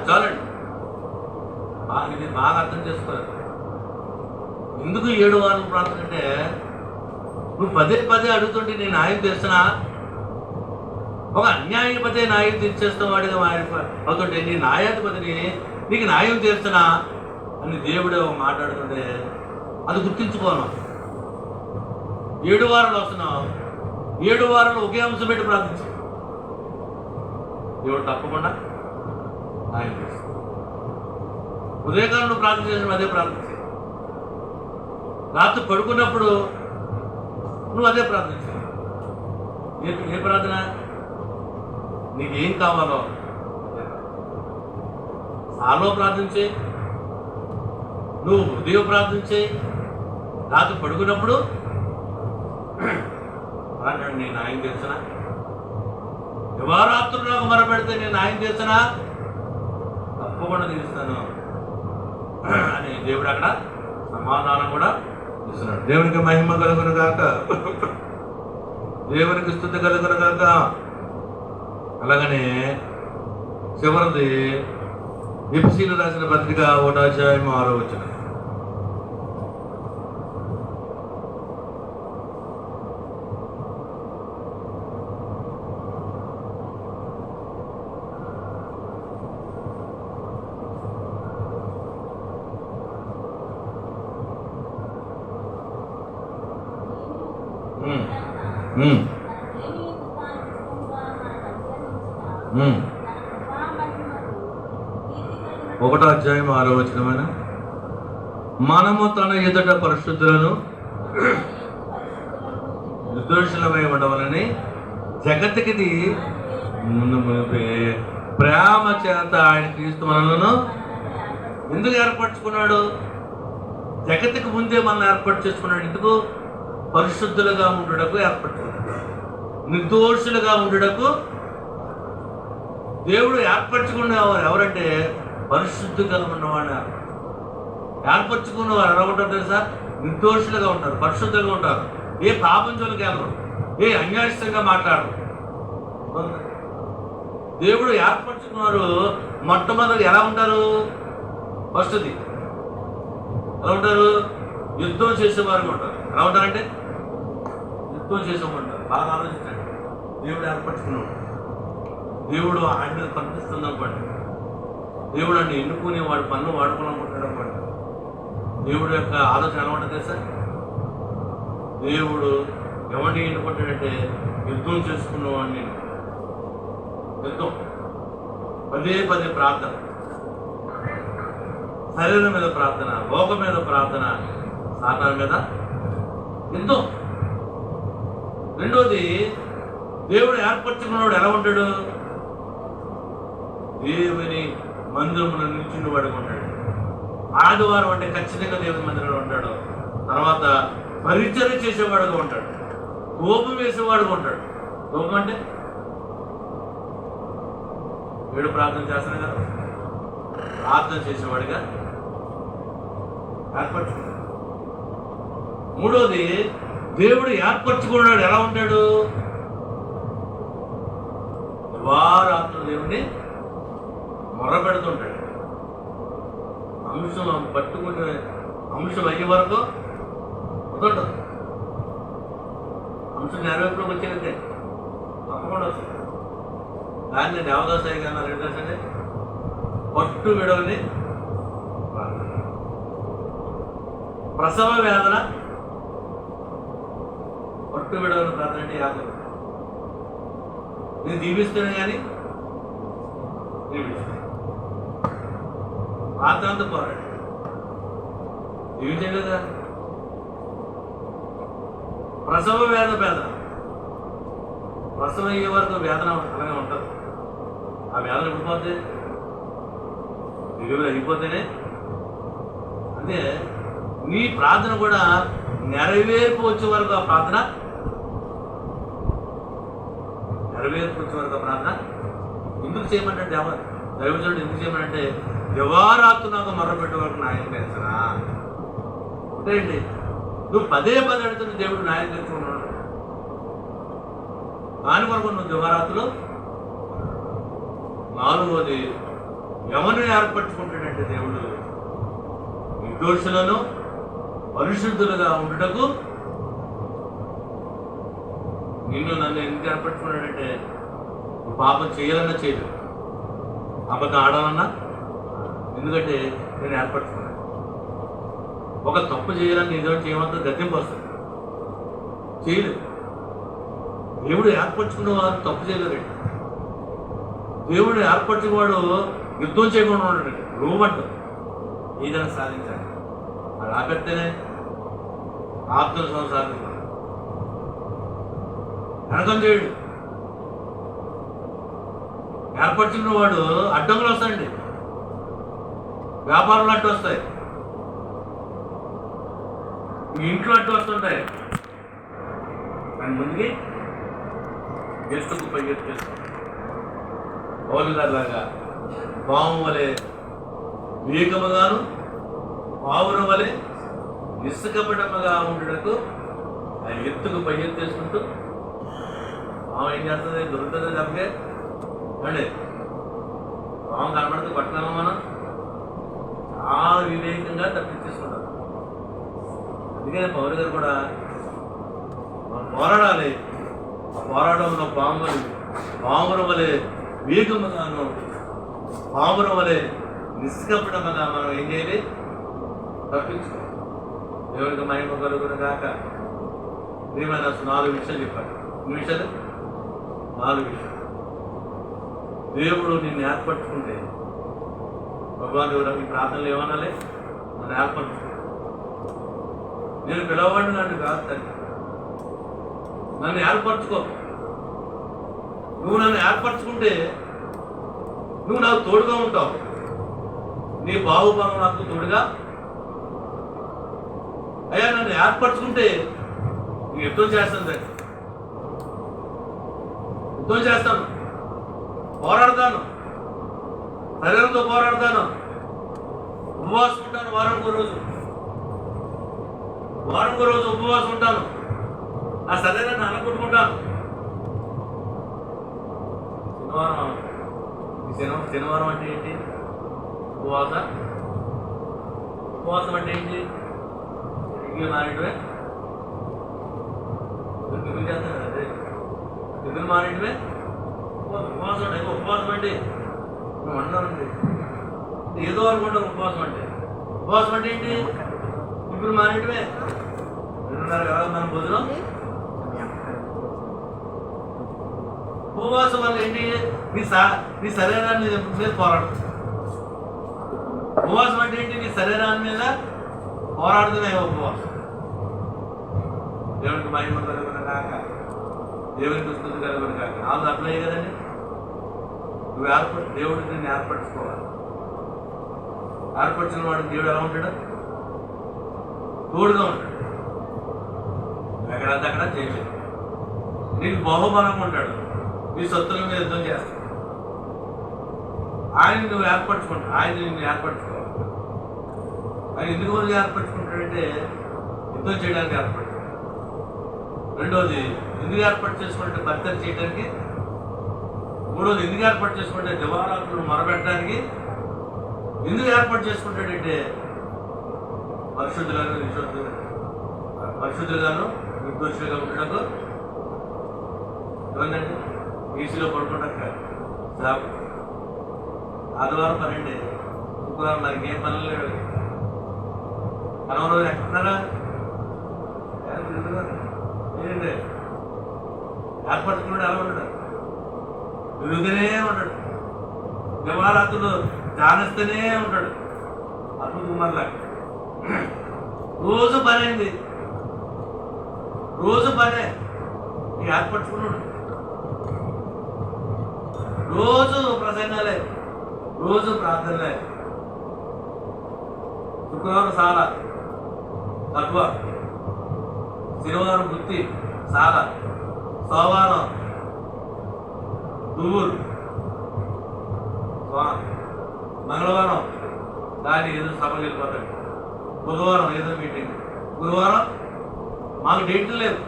చాలండి. ఇది బాగా అర్థం చేసుకోవాలి. ఎందుకు 7 వారాలు ప్రార్థన అంటే, నువ్వు పదే పదే అడుగుతుంటే నేను న్యాయం చేస్తున్నా, ఒక అన్యాయపతే న్యాయం తీర్చేస్తాం వాడిగా అవుతుంటే నీ న్యాయాధిపతిని నీకు న్యాయం చేస్తున్నా అని దేవుడే మాట్లాడుతుంటే అది గుర్తించుకోను. 7 వారాలు వస్తున్నావు, 7 వారాలు ఒకే అంశం పెట్టి ప్రార్థించు, దేవుడు తప్పకుండా న్యాయం చేస్తాడు. ఉదయకాలం నువ్వు ప్రార్థన చేసిన అదే ప్రార్థించు, రాత్రి పడుకున్నప్పుడు నువ్వు అదే ప్రార్థించు. ఏ ప్రార్థన? నీకేం కావాలో సాలో ప్రార్థించే, నువ్వు ఉదయం ప్రార్థించే, రాత్రి పడుకున్నప్పుడు నేను న్యాయం చేస్తున్నా, దివారాత్రులు నాకు మొరపెడితే నేను న్యాయం చేస్తున్నా, తప్పకుండా తీరుస్తాను అని దేవుడు అక్కడ సమాధానం కూడా ఇస్తున్నాడు. దేవునికి మహిమ కలుగును గాక, దేవునికి స్తుతి కలుగును గాక. అలాగనే చివరిది ఎఫెసీయులకు రాసిన పత్రిక 1వ అధ్యాయం 6వ వచనం. ఒకటో అధ్యాయం 6వ వచనమైన మనము తన ఎదుట పరిశుద్ధులను నిర్దోషులమై ఉండవాలని జగత్తుకి ముందు మునిపే ప్రేమ చేత ఆయన క్రీస్తు మనలను ఎందుకు ఏర్పరచుకున్నాడు? జగత్తుకు ముందే మనల్ని ఏర్పాటు చేసుకున్నాడు. ఎందుకు? పరిశుద్ధులుగా ఉండుటకు ఏర్పరచుకున్నాడు, నిర్దోషులుగా ఉండుటకు. దేవుడు ఏర్పరచుకునేవారు ఎవరంటే పరిశుద్ధంగా ఉన్నవాడు. ఏర్పరచుకున్నవారు ఎలా ఉంటారు తెలుసా? నిర్దోషులుగా ఉంటారు, పరిశుద్ధంగా ఉంటారు, ఏ పాపం జోలికి వెళ్ళరు, ఏ అన్యాయస్థంగా మాట్లాడరు. దేవుడు ఏర్పరచుకున్నారు. మొట్టమొదటి ఎలా ఉంటారు? ఫస్ట్ది ఎలా ఉంటారు? యుద్ధం చేసేవారుగా ఉంటారు. ఎలా ఉంటారంటే యుద్ధం చేసేవారు. బాగా ఆలోచించండి. దేవుడు ఏర్పరచుకున్నాడు, దేవుడు ఆయన కనిపిస్తున్నప్పటి, దేవుడు అన్ని ఎన్నుకుని వాడి పన్ను వాడుకోవాలనుకుంటున్నప్పటి, దేవుడు యొక్క ఆలోచన ఎలా ఉంటుంది సార్? దేవుడు ఎవరిని ఎన్నుకుంటాడంటే యుద్ధం చేసుకున్నవాడిని. యుద్ధం పదే పదే ప్రార్థన, శరీరం మీద ప్రార్థన, భోగం మీద ప్రార్థన, సాతాను మీద యుద్ధం. రెండోది, దేవుడు ఏర్పరచుకున్నవాడు ఎలా ఉంటాడు? దేవుని మందిరములో నిల్చుని వాడుగా ఉంటాడు. ఆదివారం అంటే ఖచ్చితంగా దేవుని మందిరంలో ఉంటాడు. తర్వాత పరిచర్య చేసేవాడుగా ఉంటాడు, ధూపం వేసేవాడుగా ఉంటాడు. ధూపం అంటే దేవుడు ప్రార్థన చేస్తాను కదా, ప్రార్థన చేసేవాడిగా ఏర్పరచుకున్నాడు. మూడోది, దేవుడు ఏర్పరచుకున్నాడు ఎలా ఉంటాడు? దివారాత్రులు దేవుని మొరపెడుతుంటాడు. అంశం పట్టుకునే అంశం అయ్యే వరకు వదలడు. అంశం నెరవేర్పులోకి వచ్చానంటే తప్పకుండా వస్తుంది. దాన్ని దేవదాసాయి గారు ఏం చేసండి, పట్టు విడవని ప్రసవ వేదన పట్టు విడవని ప్రార్థన అంటే యాదవ్ నేను దీవిస్తాను కానీ దీవిస్తాను ప్రార్థనతో పోరాడు దీవించాం కదా. ప్రసవ వేదన ప్రసవం అయ్యే వరకు వేదన అలాగే ఉంటుంది. ఆ వేదన ఎప్పుడు పోతే డెలివరీ అయిపోతేనే. అంటే నీ ప్రార్థన కూడా నెరవేర్పు వచ్చే వరకు ఆ ప్రార్థన ఎందుకు చేయమంటే దైవజనుడు ఎందుకు చేయమంటే దివారాత్తు నాకు మొర్రపెట్టే వరకు న్యాయం చేస్తానా అంటే అండి. నువ్వు పదే అడుగుతున్న దేవుడు న్యాయం తెచ్చుకున్నాడు. దాని కొరకు నువ్వు దివారాత్తులో. నాలుగోది ఎవరిని ఏర్పరచుకుంటాడంటే దేవుడు నిర్దోషులను పరిశుద్ధులుగా ఉండటకు. నన్ను ఎందుకు ఏర్పరచుకున్నాడంటే నువ్వు పాపం చేయాలన్నా చేయలేదు, అబద్ధం ఆడాలన్నా. ఎందుకంటే నేను ఏర్పరచుకున్నాను. ఒక తప్పు చేయాలని నిజం చేయమంతా గద్దెంపు వస్తుంది, చేయలేదు. దేవుడు ఏర్పరచుకున్న వారు తప్పు చేయలేదండి. దేవుడు ఏర్పరచుకున్నవాడు యుద్ధం చేయకుండా ఉన్నాడండి. రూమంటు ఏదైనా సాధించాలి. అది ఆపెడితేనే ఆప్తుల సంసాధించాలి. వెనకం చేయడు. ఏర్పరచుకున్న వాడు అడ్డంకులు వస్తాయండి. వ్యాపారంలో అడ్డు వస్తాయి, ఇంట్లో అడ్డు వస్తుంటాయి. దాని ముందుకి ఎత్తుకు పై ఎత్తేస్తాం. పౌలు గారిలాగా పాము వలె వేగముగాను పావురం వలె నిస్సకపడముగా ఉండటకు ఆ ఎత్తుకు పై ఎత్తేసుకుంటూ పాము ఏం చేస్తుంది, దొరుకుతుంది తప్పకే అండి. పాము కనబడితే పట్టణమా మనం చాలా వివేకంగా తప్పించేసుకుంటాం. అందుకని పౌరు గారు కూడా మనం పోరాడాలి. ఆ పోరాటంలో పామురం వలె వేగముగాను పామురం వలె నిష్కపటముగా మనం ఏం చేయాలి, తప్పించుకోవాలి. దేవునికి మహిమ కలుగును గాక. ఏమైనా 4 విషయాలు చెప్పాలి. 4 విషయాలు. దేవుడు నిన్ను ఏర్పరచుకుంటే భగవాన్ దేవుడు ఈ ప్రార్థనలు ఏమనాలి, నన్ను ఏర్పరచుకో. నేను పిలవబడిన నన్ను కాదు తండ్రి, నన్ను ఏర్పరచుకో. నువ్వు నన్ను ఏర్పరచుకుంటే నువ్వు నాకు తోడుగా ఉంటావు. నీ బాహుబలం నాకు తోడుగా. అయ్యా నన్ను ఏర్పరచుకుంటే నేను యుద్ధం చేస్తాను తండ్రి, యుద్ధం చేస్తాను, పోరాడతాను, శరీరంతో పోరాడతాను, ఉపవాసం ఉంటాను. వారానికి రోజు ఉపవాసం ఉంటాను. ఆ శరీరాన్ని అనకొట్టుకుంటాను. శనివారం అంటే ఏంటి? ఉపవాసం అంటే ఏంటి? మారేటివే చేస్తాను అదే దిగులు మారేటివే ఉపవాసం అంటే. ఉపవాసం అంటే నువ్వు అన్నానండి ఏదో అనుకుంటాం. ఉపవాసం అంటే ఏంటి? ఇప్పుడు మారేటివే వింటున్నారు కదా మనం బదులు. ఉపవాసం వల్ల ఏంటి? నీ శరీరాన్ని మీద పోరాడు. ఉపవాసం అంటే ఏంటి? నీ శరీరాన్ని మీద పోరాడుతున్నాయి ఉపవాసం. దేవునికి మహిమ కలుగును కాక, దేవునికి స్తుతి కలుగును కాక. వాళ్ళు అప్లై కదండి. దేవుడికి నిన్ను ఏర్పరచుకోవాలి. ఏర్పరిచిన వాడు దేవుడు ఎలా ఉంటాడు? తోడుగా ఉంటాడు. ఎక్కడంతక్కడ చేయలేదు. నీకు బహుబలంగా ఉంటాడు. నీ శత్రువుల మీద యుద్ధం చేస్తాడు. ఆయన నువ్వు ఏర్పరచుకుంటావు. ఆయన నిన్ను ఏర్పరచుకోవాలి. ఆయన ఎందుకు వరకు ఏర్పరచుకుంటాడంటే యుద్ధం చేయడానికి ఏర్పరచుకుంటాడు. రెండోది ఎందుకు ఏర్పాటు చేసుకుంటే పరిచయం చేయడానికి. మూడోది ఎందుకు ఏర్పాటు చేసుకుంటే దివారాత్రులు మొరబెట్టడానికి. ఎందుకు ఏర్పాటు చేసుకుంటాడంటే పరిశుద్ధులుగాను నిర్దోషులుగా ఉండటకు. ఏమందండి ఈసీలో పడుకుంటాక సాగు ఆదివారం పనండి శుక్రవారం మనకి ఏం పనులు లేవు. కనవ రోజు ఎక్కడున్నారా ఏంటండి ఏర్పరచుకున్నాడు ఎలా ఉంటాడు తిరుగుతూనే ఉంటాడు దివారాత్రులు ధ్యానిస్తూనే ఉంటాడు అద్భుత కుమార్లా రోజు పనైంది రోజు పనే ఏర్పరచుకున్నాడు రోజు ప్రసంగాలే రోజు ప్రార్థనలే శుక్రవారం చాలా తక్కువ శనివారం వృత్తి చాలా సోమవారం దువ్వులు మంగళవారం దాని ఏదో సభకి వెళ్ళిపోతాడు బుధవారం ఏదో మీటింగ్ గురువారం మాకు డేట్లు లేవు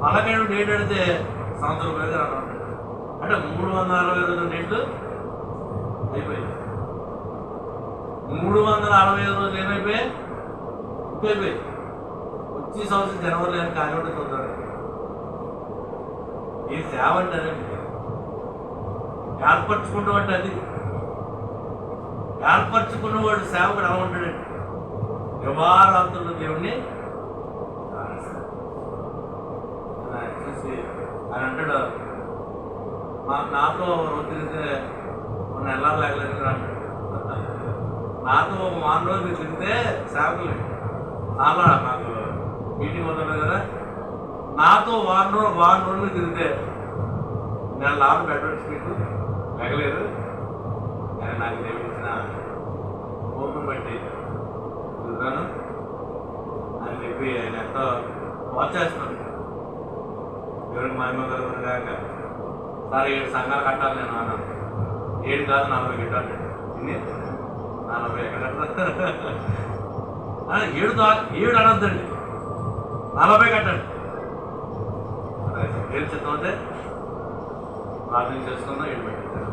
అలాగే డేట్ అడితే సంవత్సరం పైగా రావడం అంటే 365 డేట్లు అయిపోయాయి 365 రోజులు ఏమైపోయాయి అయిపోయాయి వచ్చే సంవత్సరం జనవరిలో అని కానివ్వండి చూద్దాం ఈ సేవ అంటే ఏర్పరచుకుంటాం అంటే అది ఏర్పరచుకున్నవాడు సేవకుడు ఎలా ఉంటాడండి దివారాత్రులు దేవుణ్ణి చూసి ఆయన అంటాడు నాతో తిరిగితే మొన్న ఎలా లేగలేదు అంటాడు నాతో వారం రోజు మీరు తిరిగితే సేవకులు చాలా నాకు మీటింగ్ అవుతుంది కదా నాతో వారం రోజులు తిరిగితే నేను లాభం పెట్టవచ్చు మీకు లేగలేదు కానీ నాకు దేవుడిచ్చిన ఓపెన్ బట్టి తిరుగుతాను అని చెప్పి ఆయన ఎంతో వాచ్ చేస్తున్నాను దేవుడికి మహిమ కలుగుతుంది కాక సార్ 7 సంఘాలు కట్టాలి నేను అన్నాను 7 కాదు 40 కట్టాలి ఇన్ని 40 ఎక్కడ కట్టాలి 7 అనొద్దండి 40 కట్టండి ఏం చిత్తం అంటే ప్రార్థన చేసుకుందాం 7 పెట్టారు